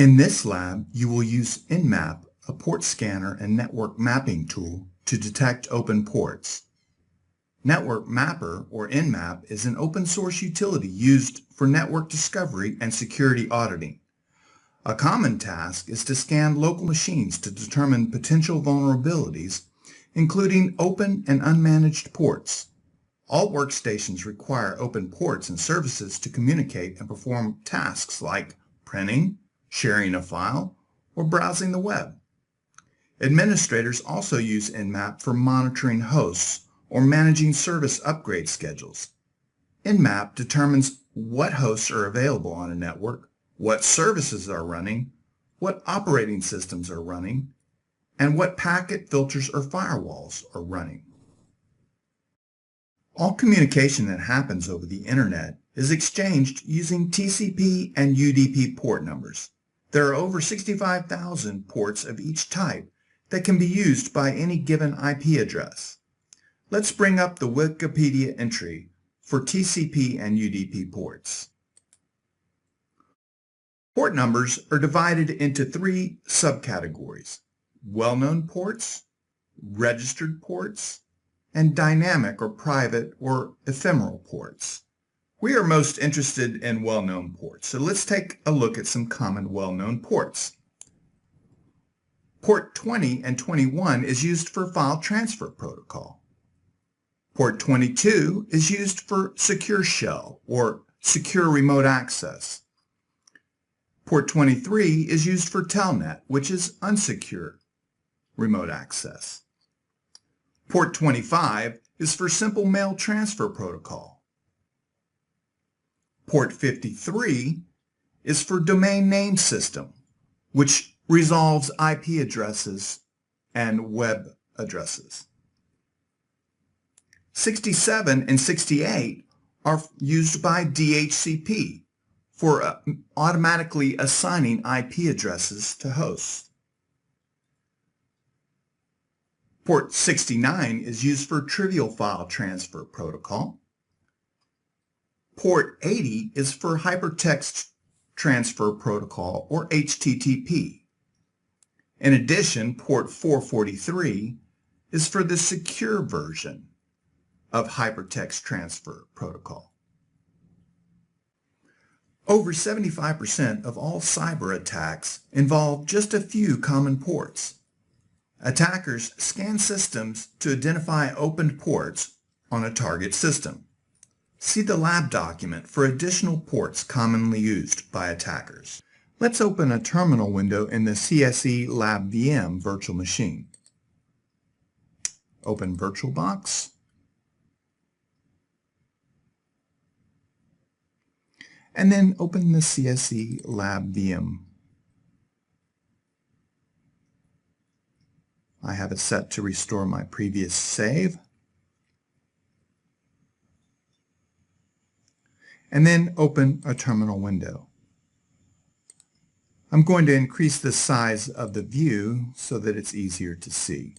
In this lab, you will use Nmap, a port scanner and network mapping tool, to detect open ports. Network Mapper, or Nmap, is an open-source utility used for network discovery and security auditing. A common task is to scan local machines to determine potential vulnerabilities, including open and unmanaged ports. All workstations require open ports and services to communicate and perform tasks like printing, sharing a file, or browsing the web. Administrators also use Nmap for monitoring hosts or managing service upgrade schedules. Nmap determines what hosts are available on a network, what services are running, what operating systems are running, and what packet filters or firewalls are running. All communication that happens over the Internet is exchanged using TCP and UDP port numbers. There are over 65,000 ports of each type that can be used by any given IP address. Let's bring up the Wikipedia entry for TCP and UDP ports. Port numbers are divided into three subcategories: well-known ports, registered ports, and dynamic or private or ephemeral ports. We are most interested in well-known ports, so let's take a look at some common well-known ports. Port 20 and 21 is used for file transfer protocol. Port 22 is used for secure shell or secure remote access. Port 23 is used for telnet, which is unsecure remote access. Port 25 is for simple mail transfer protocol. Port 53 is for domain name system, which resolves IP addresses and web addresses. 67 and 68 are used by DHCP for automatically assigning IP addresses to hosts. Port 69 is used for trivial file transfer protocol. Port 80 is for hypertext transfer protocol, or HTTP. In addition, port 443 is for the secure version of hypertext transfer protocol. Over 75% of all cyber attacks involve just a few common ports. Attackers scan systems to identify opened ports on a target system. See the lab document for additional ports commonly used by attackers. Let's open a terminal window in the CSE Lab VM virtual machine. Open VirtualBox. And then open the CSE Lab VM. I have it set to restore my previous save. And then open a terminal window. I'm going to increase the size of the view so that it's easier to see.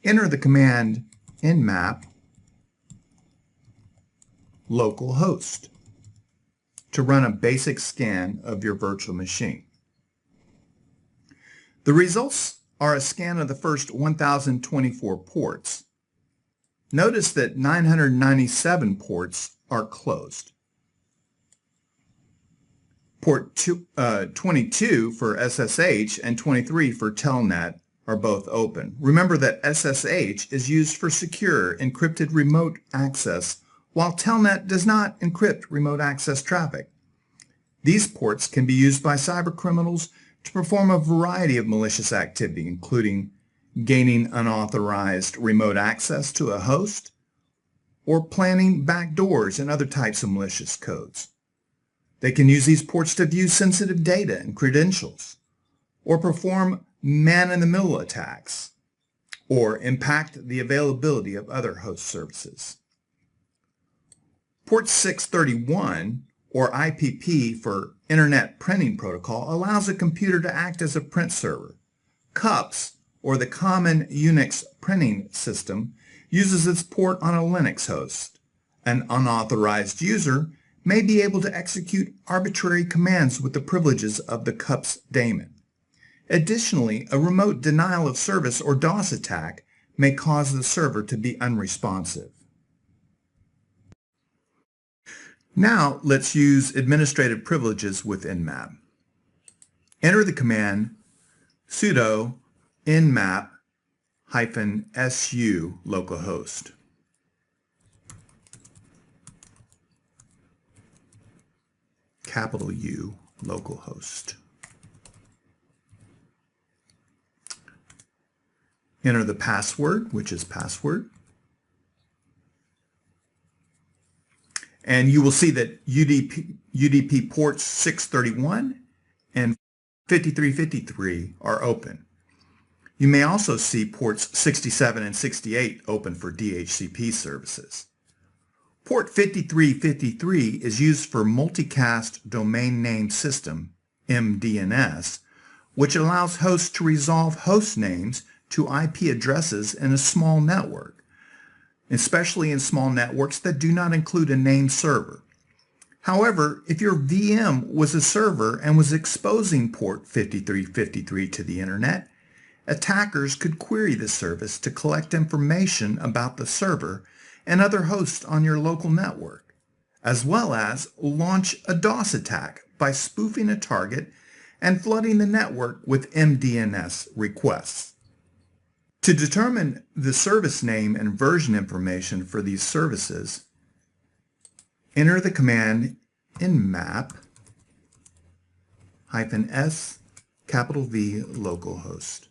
Enter the command nmap localhost to run a basic scan of your virtual machine. The results are a scan of the first 1,024 ports. Notice that 997 ports are closed. Port 22 for SSH and 23 for Telnet are both open. Remember that SSH is used for secure encrypted remote access, while Telnet does not encrypt remote access traffic. These ports can be used by cybercriminals to perform a variety of malicious activity, including gaining unauthorized remote access to a host, or planning backdoors and other types of malicious codes. They can use these ports to view sensitive data and credentials, or perform man-in-the-middle attacks, or impact the availability of other host services. Port 631, or IPP for Internet Printing Protocol, allows a computer to act as a print server. CUPS, or the Common Unix Printing System, uses its port on a Linux host. An unauthorized user may be able to execute arbitrary commands with the privileges of the CUPS daemon. Additionally, a remote denial of service or DOS attack may cause the server to be unresponsive. Now let's use administrative privileges with Nmap. Enter the command sudo nmap-su localhost. Capital U localhost. Enter the password, which is password. And you will see that UDP ports 631 and 5353 are open. You may also see ports 67 and 68 open for DHCP services. Port 5353 is used for Multicast Domain Name System, MDNS, which allows hosts to resolve host names to IP addresses in a small network, especially in small networks that do not include a named server. However, if your VM was a server and was exposing port 5353 to the internet, attackers could query the service to collect information about the server and other hosts on your local network, as well as launch a DOS attack by spoofing a target and flooding the network with MDNS requests. To determine the service name and version information for these services, enter the command nmap-s V localhost.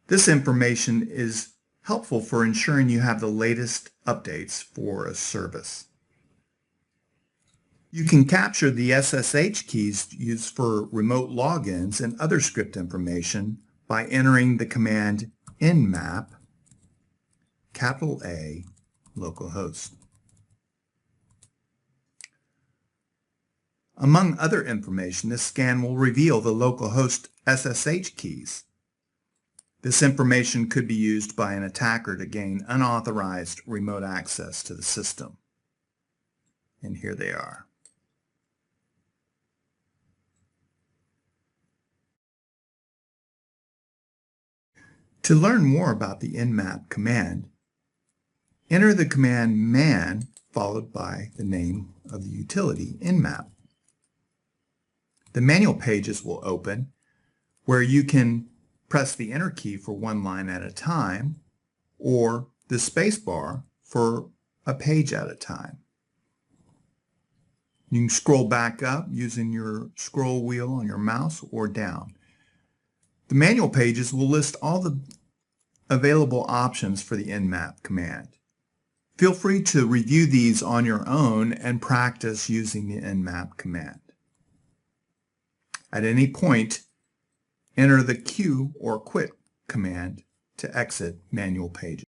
This information is helpful for ensuring you have the latest updates for a service. You can capture the SSH keys used for remote logins and other script information by entering the command nmap A localhost. Among other information, this scan will reveal the localhost SSH keys. This information could be used by an attacker to gain unauthorized remote access to the system. And here they are. To learn more about the nmap command, enter the command man followed by the name of the utility, nmap. The manual pages will open where you can press the enter key for one line at a time or the space bar for a page at a time. You can scroll back up using your scroll wheel on your mouse or down. The manual pages will list all the available options for the nmap command. Feel free to review these on your own and practice using the nmap command. At any point, enter the Q or quit command to exit manual pages.